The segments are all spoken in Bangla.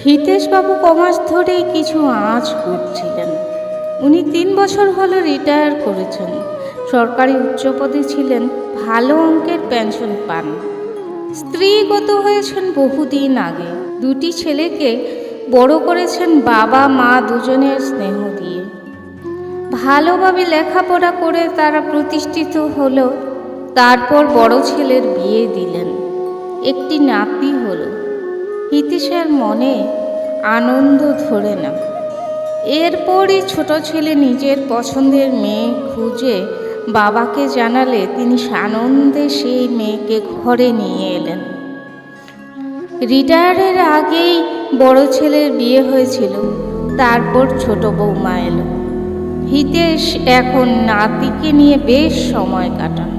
হিতেশবাবু কমাস ধরেই কিছু আঁচ করছিলেন। উনি 3 বছর হলো রিটায়ার করেছেন, সরকারি উচ্চপদে ছিলেন, ভালো অঙ্কের পেনশন পান। স্ত্রীগত হয়েছেন বহুদিন আগে। 2টি ছেলেকে বড় করেছেন বাবা মা দুজনের স্নেহ দিয়ে। ভালোভাবে লেখাপড়া করে তারা প্রতিষ্ঠিত হলো। তারপর বড় ছেলের বিয়ে দিলেন, একটি নাতি হলো। হিতেশের মনে আনন্দ ধরে না। এরপরই ছোট ছেলে নিজের পছন্দের মেয়ে খুঁজে বাবাকে জানালে তিনি সানন্দে সেই মেয়েকে ঘরে নিয়ে এলেন। রিটায়ারের আগেই বড় ছেলের বিয়ে হয়েছিল, তারপর ছোট বৌমা এলো। হিতেশ এখন নাতিকে নিয়ে বেশ সময় কাটান,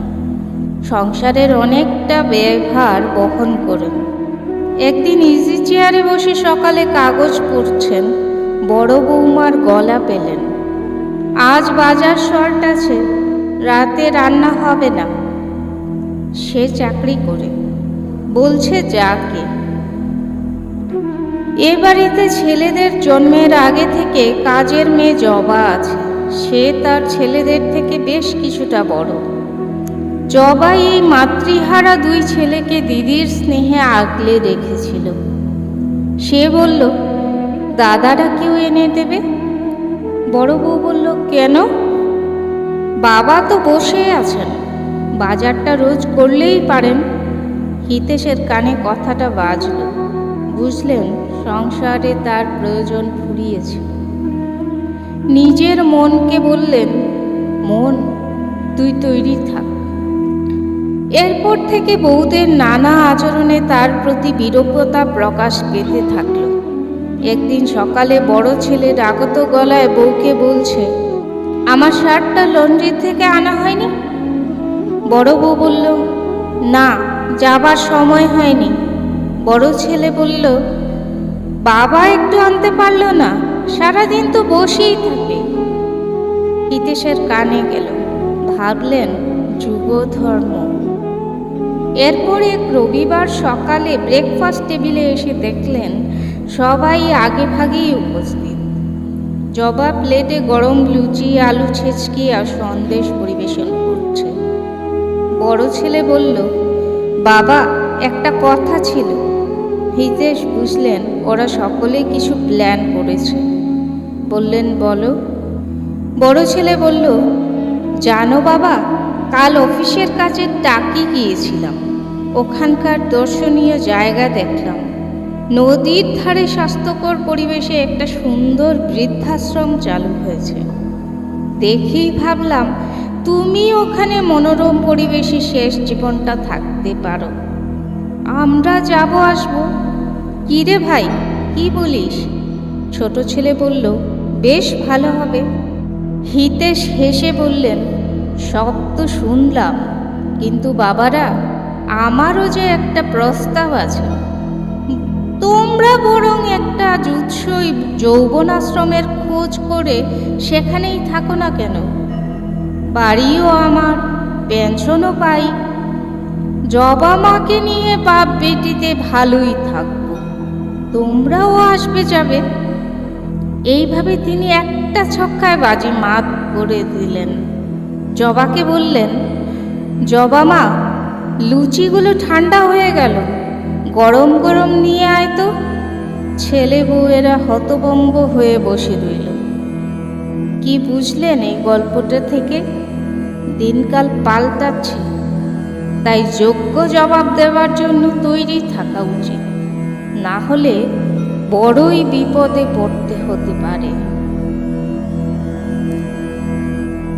সংসারের অনেকটা ব্যয়ভার বহন করেন। একদিন ইজি চেয়ারে বসে সকালে কাগজ পড়ছেন, বড় বৌমার গলা পেলেন। আজ বাজার শর্ট আছে, রাতে রান্না হবে না। সে চাকরি করে, বলছে যাকে। এ বাড়িতে ছেলেদের জন্মের আগে থেকে কাজের মেয়ে জবা আছে। সে তার ছেলেদের থেকে বেশ কিছুটা বড়। জবা এই মাতৃহারা 2 ছেলেকে দিদির স্নেহে আগলে রেখেছিল। সে বলল, দাদারা কেউ এনে দেবে। বড় বউ বলল, কেন? বাবা তো বসে আছেন, বাজারটা রোজ করলেই পারেন। হিতেশের কানে কথাটা বাজল, বুঝলেন সংসারে তার প্রয়োজন ফুরিয়েছে। নিজের মনকে বললেন, মন তুই তৈরি থাক। এরপর থেকে বউদের নানা আচরণে তার প্রতি বিরূপতা প্রকাশ পেতে থাকল। একদিন সকালে বড় ছেলে রাগত গলায় বউকে বলছে, আমার শার্টটা লন্ড্রি থেকে আনা হয়নি। বড় বউ বলল, না, যাবার সময় হয়নি। বড় ছেলে বলল, বাবা একটু আনতে পারলো না, সারাদিন তো বসেই থাকে। হিতেশের কানে গেল, ভাবলেন যুগ ধর্ম। এরপর এক রবিবার সকালে ব্রেকফাস্ট টেবিলে এসে দেখলেন সবাই আগে ভাগেই উপস্থিত। জবা প্লেটে গরম লুচি, আলু ছেঁচকি আর সন্দেশ পরিবেশন করছে। বড় ছেলে বলল, বাবা একটা কথা ছিল। হিতেশ বুঝলেন ওরা সকলেই কিছু প্ল্যান করেছে। বললেন, বলো। বড় ছেলে বলল, জানো বাবা, কাল অফিসের কাছে টাকি গিয়েছিলাম। ওখানকার দর্শনীয় জায়গা দেখলাম। নদীর ধারে স্বাস্থ্যকর পরিবেশে একটা সুন্দর বৃদ্ধাশ্রম চালু হয়েছে। দেখেই ভাবলাম তুমি ওখানে মনোরম পরিবেশে শেষ জীবনটা থাকতে পারো। আমরা যাব, আসবো। কি রে ভাই, কি বলিস? ছোট ছেলে বলল, বেশ ভালো হবে। হিতেশ হেসে বললেন, সব তো শুনলাম, কিন্তু বাবারা, আমারও যে একটা প্রস্তাব আছে। তোমরা বরং একটা জুৎসই যৌবনাশ্রমের খোঁজ করে সেখানেই থাকো না কেন? বাড়িও আমার, পেনশনও পাই। জবা মাকে নিয়ে বাপ বেটিতে ভালোই থাকবো, তোমরাও আসবে যাবে। এইভাবে তিনি একটা ছক্কায় বাজি মাত করে দিলেন। জবাকে বললেন, জবা মা, লুচিগুলো ঠান্ডা হয়ে গেল, গরম গরম নিয়ে আয় তো। ছেলে বউয়েরা হতভম্ব হয়ে বসে রইল। কি বুঝলেন এই গল্পটা থেকে? দিনকাল পাল্টাচ্ছে, তাই যোগ্য জবাব দেওয়ার জন্য তৈরি থাকা উচিত, না হলে বড়ই বিপদে পড়তে হতে পারে।